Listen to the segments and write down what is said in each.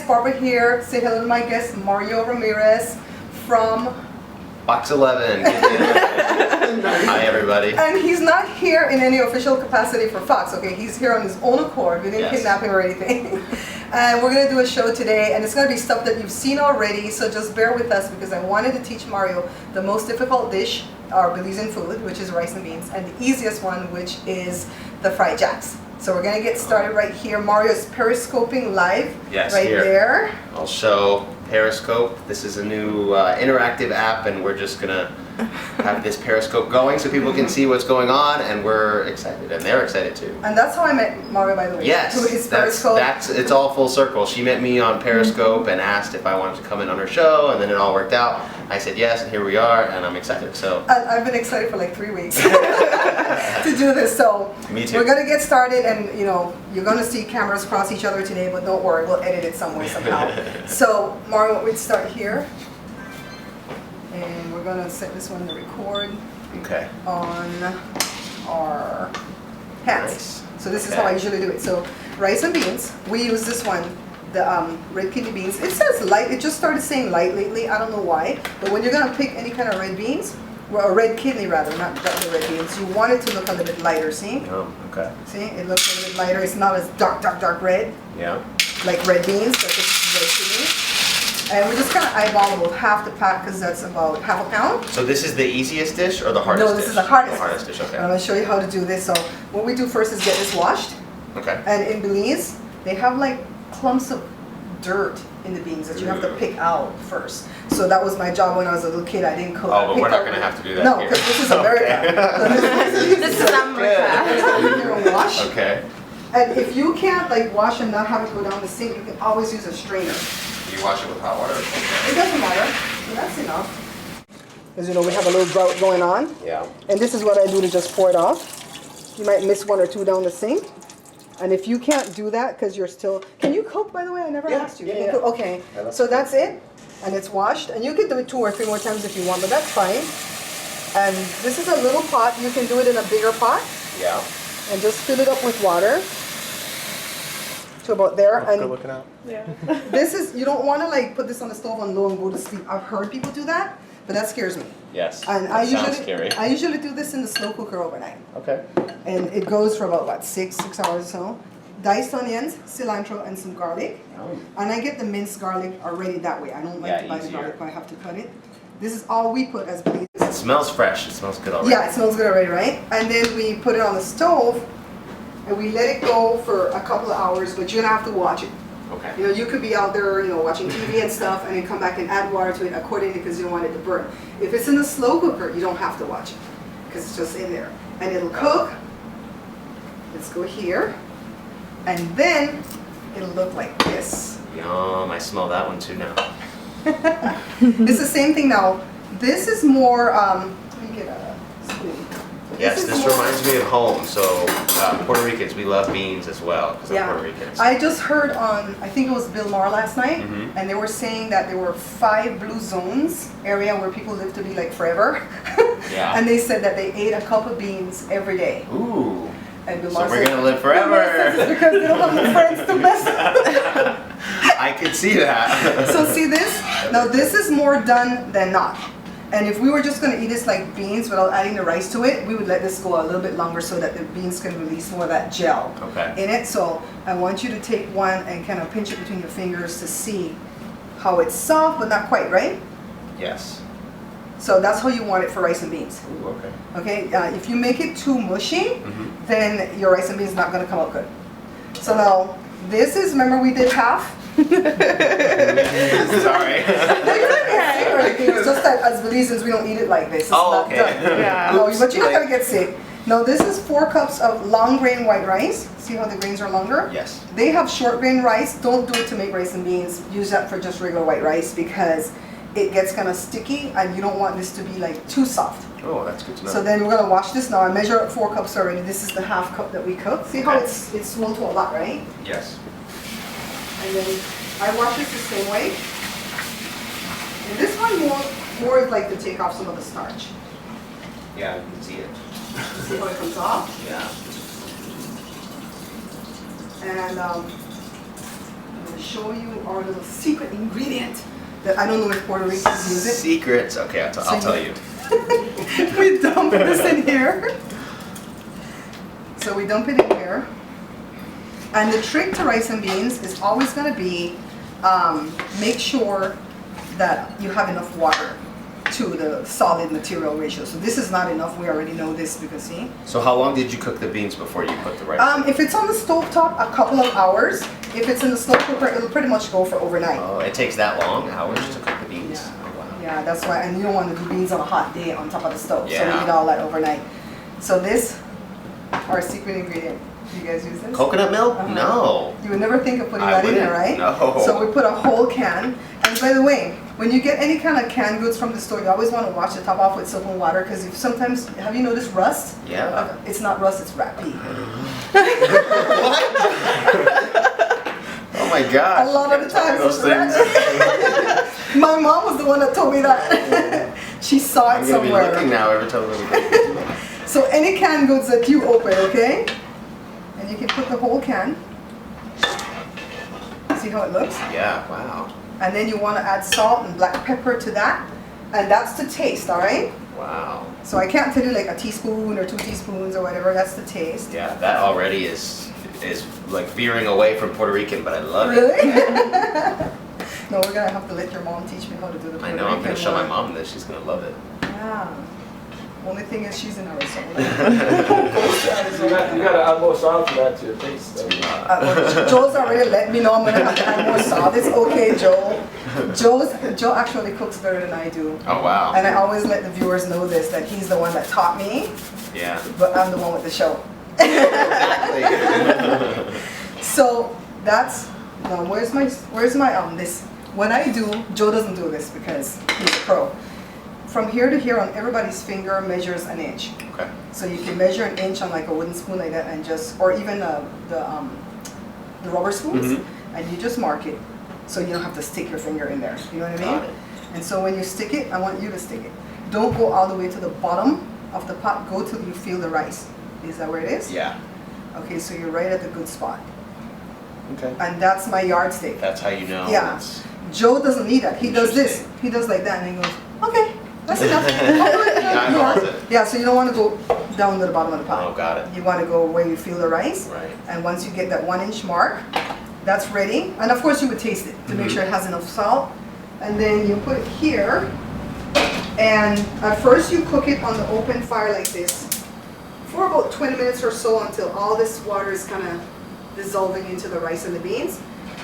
guys, Barbara here. Say hello to my guest, Mario Ramirez from Box 11. Hi, everybody. And he's not here in any official capacity for Fox, okay? He's here on his own accord. We didn't kidnap him or anything. And we're going to do a show today, and it's going to be stuff that you've seen already, so just bear with us because I wanted to teach Mario the most difficult dish, our Belizean food, which is rice and beans, and the easiest one, which is the fried jacks. So we're going to get started right here. Mario is periscoping live right there. I'll show Periscope. This is a new interactive app, and we're just going to have this Periscope going so people can see what's going on, and we're excited, and they're excited too. And that's how I met Mario, by the way. Yes, through his Periscope. It's all full circle. She met me on Periscope and asked if I wanted to come in on her show, and then it all worked out. I said yes, and here we are, and I'm excited. So I've been excited for like 3 weeks to do this. So me too. We're gonna get started, and you know you're gonna see cameras cross each other today, but don't worry, we'll edit it some way somehow. So Mario, we'd start here, and we're gonna set this one to record. Okay. On our hands. Nice. So this is how I usually do it. So rice and beans. We use this one, the red kidney beans. It says light. It just started saying light lately. I don't know why. But when you're gonna pick any kind of red beans, or red kidney rather, not the red beans, you want it to look a little bit lighter. See? Oh, okay. See? It looks a little bit lighter. It's not as dark red. Yeah. Like red beans. That's what this is red kidney. And we just kind of eyeball about half the pack because that's about half a pound. So this is the easiest dish or the hardest dish? No, this is the hardest. The hardest dish, okay. I'm going to show you how to do this. So what we do first is get this washed. Okay. And in Belize, they have like clumps of dirt in the beans that you have to pick out first. So that was my job when I was a little kid. I didn't cook. Oh, but we're not going to have to do that No, here. because this is America. This is America. Wash. Okay. And if you can't like wash and not have it go down the sink, you can always use a strainer. Do you wash it with hot water? It doesn't matter. So that's enough. As you know, we have a little drought going on. Yeah. And this is what I do to just pour it off. You might miss 1 or 2 down the sink. And if you can't do that because you're still... Can you cook, by the way? I never asked you. Yeah. Okay. So that's it. And it's washed. And you could do it 2 or 3 more times if you want, but that's fine. And this is a little pot. You can do it in a bigger pot. Yeah. And just fill it up with water. To about there. Good looking out. Yeah. This is... You don't want to like put this on the stove on low and go to sleep. I've heard people do that, but that scares me. Yes. And Sounds scary. I usually do this in the slow cooker overnight. Okay. And it goes for about, what, 6 hours or so. Diced onions, cilantro, and some garlic. And I get the minced garlic already that way. I don't like to buy the garlic, but I have to cut it. This is all we put as Belize. It smells fresh. It smells good already. Yeah, it smells good already, right? And then we put it on the stove, and we let it go for a couple of hours, but you're gonna have to watch it. Okay. You know, you could be out there, you know, watching TV and stuff, and then come back and add water to it accordingly because you don't want it to burn. If it's in the slow cooker, you don't have to watch it because it's just in there. And it'll cook. Let's go here. And then it'll look like this. Yum, I smell that one too now. It's the same thing now. This is more, let me get a spoon. Yes, this reminds me of home. So Puerto Ricans, we love beans as well because I'm Puerto Ricans. I just heard on, I think it was Bill Maher last night, and they were saying that there were 5 blue zones area where people live to be like forever. Yeah. And they said that they ate a cup of beans every day. Ooh. And Bill So Maher we're said, gonna live forever. because they don't have no friends to mess I could see that. So see this? Now this is more done than not. And if we were just going to eat this like beans without adding the rice to it, we would let this go a little bit longer so that the beans can release more of that gel in it. So I want you to take one and kind of pinch it between your fingers to see how it's soft, but not quite, right? Yes. So that's how you want it for rice and beans. Ooh, okay. Okay, if you make it too mushy, then your rice and beans is not going to come out good. So now, this is, remember we did half? Sorry. It's just that as Belizeans, we don't eat it like this. It's not okay. done. Yeah. No, but you're not going to get sick. Now, this is 4 cups of long grain white rice. See how the grains are longer? Yes. They have short grain rice. Don't do it to make rice and beans. Use that for just regular white rice because it gets kind of sticky and you don't want this to be like too soft. Oh, that's good to know. So then we're going to wash this now. I measure up 4 cups already. This is the half cup that we cooked. See how it's swelled to a lot, right? Yes. And then I wash this the same way. And this one more is like to take off some of the starch. Yeah, you can see it. See how it comes off? Yeah. And going to show you our little secret ingredient that I don't know if Puerto Ricans use it. Secrets. Okay, I'll tell you. We dump this in here. So we dump it in here. And the trick to rice and beans is always going to be make sure that you have enough water to the solid material ratio. So this is not enough. We already know this because see. So how long did you cook the beans before you put the rice? If it's on the stove top, a couple of hours. If it's in the slow cooker, it'll pretty much go for overnight. Oh, it takes that long, hours to cook the beans? Yeah. Oh, wow. Yeah, that's why. And you don't want to do beans on a hot day on top of the stove. So we Yeah. eat all that overnight. So this, our secret ingredient. Do you guys use this? Coconut milk? No. You would never think of putting I that in there, right? wouldn't, no. So we put a whole can. And by the way, when you get any kind of canned goods from the store, you always want to wash the top off with soap and water because if sometimes, have you noticed rust? Yeah. It's not rust, it's rat pee. What? Oh my gosh. A lot of the times Those it's rat things. pee. My mom was the one that told me that. She saw it I'm gonna be somewhere. looking now every time we go. So any canned goods that you open, okay? And you can put the whole can. See how it looks? Yeah, wow. And then you want to add salt and black pepper to that. And that's to taste, all right? Wow. So I can't tell you like a teaspoon or 2 teaspoons or whatever, that's the taste. Yeah, that already is like veering away from Puerto Rican, but I love it. Really? No, we're going to have to let your mom teach me how to do the Puerto I know, I'm Rican gonna show my one. mom this, she's gonna love it. Yeah. Only thing is she's in Arizona. You gotta add more salt to that to your taste. Well, Joe's already let me know I'm gonna have to add more salt. It's okay, Joe. Joe actually cooks better than I do. Oh wow. And I always let the viewers know this, that he's the one that taught me, Yeah. but I'm the one with the show. Exactly. So that's, no, where's my this, what I do, Joe doesn't do this because he's a pro. From here to here on everybody's finger measures an inch. Okay. So you can measure an inch on like a wooden spoon like that and just, or even the rubber spoons, and you just mark it so you don't have to stick your finger in there. You know what I mean? Got it. And so when you stick it, I want you to stick it. Don't go all the way to the bottom of the pot, go till you feel the rice. Is that where it is? Yeah. Okay, so you're right at the good spot. Okay. And that's my yardstick. That's how you know. Yeah. It's- Joe doesn't need that. He does this. Interesting. He does like that and he goes, okay, that's enough. Eyeballs it. Yeah, so you don't want to go down to the bottom of the pot. Oh, got it. You want to go where you feel the rice. Right. And once you get that 1 inch mark, that's ready. And of course you would taste it to make sure it has enough salt. And then you put it here. And at first you cook it on the open fire like this for about 20 minutes or so until all this water is kind of dissolving into the rice and the beans.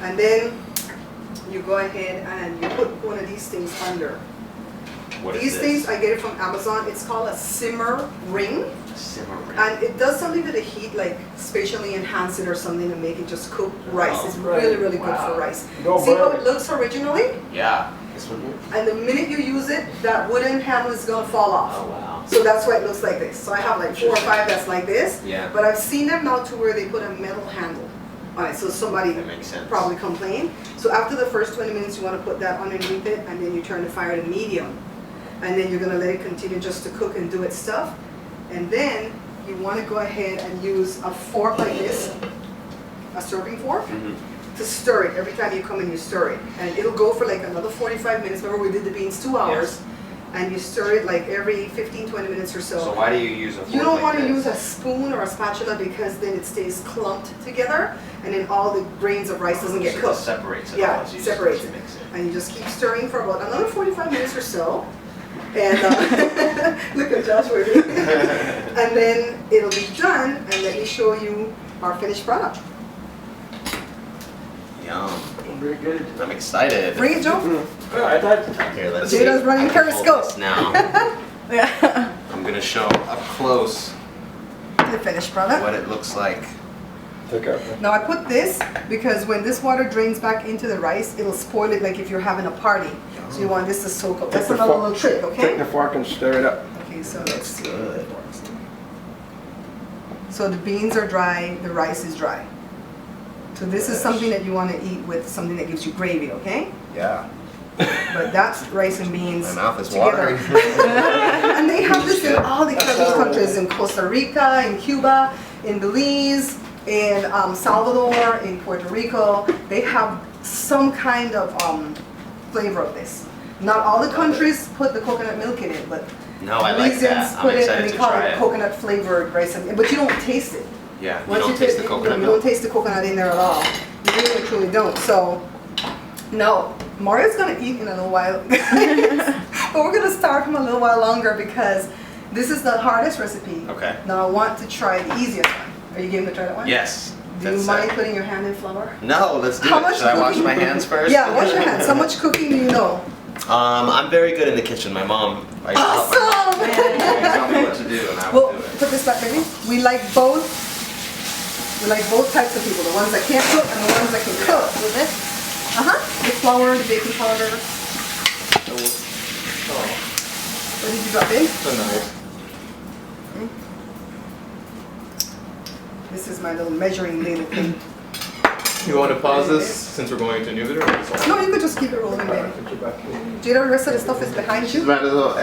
And then you go ahead and you put one of these things under. What is These this? things, I get it from Amazon. It's called a simmer ring. Simmer ring. And it does something to the heat, like spatially enhance it or something to make it just cook rice. Oh, It's right. really, really good Wow. for rice. Don't See how burn it it. looks originally? Yeah. This one here. And the minute you use it, that wooden handle is gonna fall off. Oh wow. So that's why it looks like this. So I have like 4 or 5 that's like this. Yeah. But I've seen them now to where they put a metal handle on it. So somebody That makes sense. probably complained. So after the first 20 minutes, you want to put that underneath it, and then you turn the fire to medium. And then you're going to let it continue just to cook and do its stuff. And then you want to go ahead and use a fork like this, a serving fork, to stir it every time you come and you stir it. And it'll go for like another 45 minutes. Remember we did the beans 2 hours. Yes. And you stir it like every 15-20 minutes or So why do you use a fork you don't like want to this? use a spoon or a spatula because then it stays clumped together and then all the grains of rice doesn't get So cooked. It separates it Yeah, all as you separates it. mix it. And you just keep stirring for about another 45 minutes or so. And look at Josh working. And then it'll be done and let me show you our finished product. Yum. Very good. I'm excited. Bring it, Joe. Yeah, I thought. Here, let's Jada's see. running I can hold Periscope. this now. Yeah. I'm gonna show up close The finished product. what it looks like. Take out. Now I put this because when this water drains back into the rice, it'll spoil it like if you're having a party. So you want this to soak up. That's Take the another fork- little trick, Take okay? the fork and stir it up. Okay, so let's see. Good. So the beans are dry, the rice is dry. So this is something that you want to eat with something that gives you gravy, okay? Yeah. But that's rice and beans My mouth is together. watering. And they have this in all the Caribbean countries, in Costa Rica, in Cuba, in Belize, in Salvador, in Puerto Rico. They have some kind of flavor of this. Not all the countries put the coconut milk in it, but No, I like Belizeans that. I'm put it and excited they to call try it it. coconut flavored rice, but you don't taste it. Yeah, you Once don't taste the coconut you milk. don't taste the coconut in there at all. You really truly don't. So, no, Mario's gonna eat in a little while, but we're gonna start him a little while longer because this is the hardest recipe. Okay. Now I want to try the easiest one. Are you game to try that one? Yes. Do you mind putting your hand in flour? No, let's do How it. much Should I wash cooking- my hands first? Yeah, wash your hands. How much cooking do you know? I'm very good in the kitchen. My mom. I used to help my mom. Awesome! She tell me what to do, and I Well, would do it. put this back, baby. We like both. We like both types of people. The ones that can't cook and the ones that can cook. With this. The flour, the baking powder. What did you drop in? So nice. This is my little measuring ladle thing. You want to pause this since we're going to New or No, you could just keep it rolling, baby. Jada, the rest of the stuff is behind you. Might as well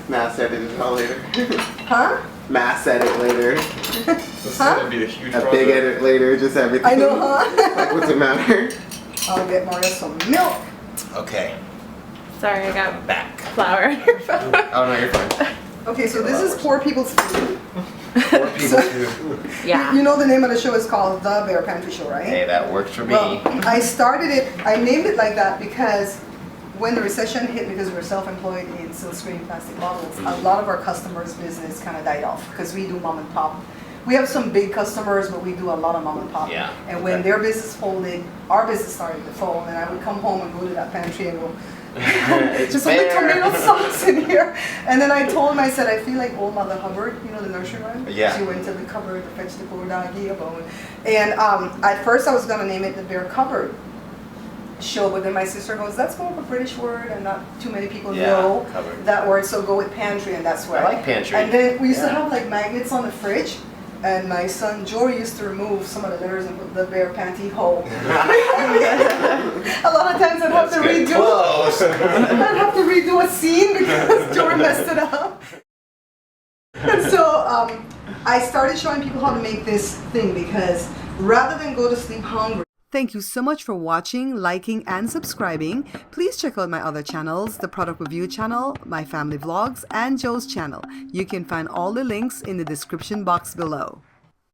mass edit it all later. Huh? Mass edit later. This is Huh? going to be a huge A project. big edit later, just everything. I know, huh? Like, what's the matter? I'll get Mario some milk. Okay, Sorry, I got I'm back. flour on your phone. Oh no, you're fine. Okay, so this is poor people's food. Poor people too. Yeah. You know the name of the show is called The Bear Pantry Show, right? Hey, that worked for me. Well, I started it, I named it like that because when the recession hit, because we're self-employed in silkscreen plastic bottles, a lot of our customers' business kind of died off because we do mom and pop. We have some big customers, but we do a lot of mom and pop. Yeah, And when okay. their business folded, our business started to fold, and I would come home and go to that pantry and go, It's just a little fair. tomato sauce in here. And then I told him, I said, I feel like old Mother Hubbard, you know the nursery rhyme? Yeah. She went to the cupboard to fetch the poor doggy a bone. And at first I was gonna name it the Bear Cupboard Show, but then my sister goes, that's more of a British word and not too many people Yeah, know cupboard. that word, so go with pantry, and that's where I like pantry. And then we used to Yeah. have like magnets on the fridge. And my son Jory used to remove some of the letters and put the bear panty hole. A lot of times I'd have That's to good. redo. Close. I'd have to redo a scene because Jory messed it up. And so I started showing people how to make this thing because rather than go to sleep hungry. Thank you so much for watching, liking, and subscribing. Please check out my other channels, the Product Review channel, my family vlogs, and Joe's channel. You can find all the links in the description box below.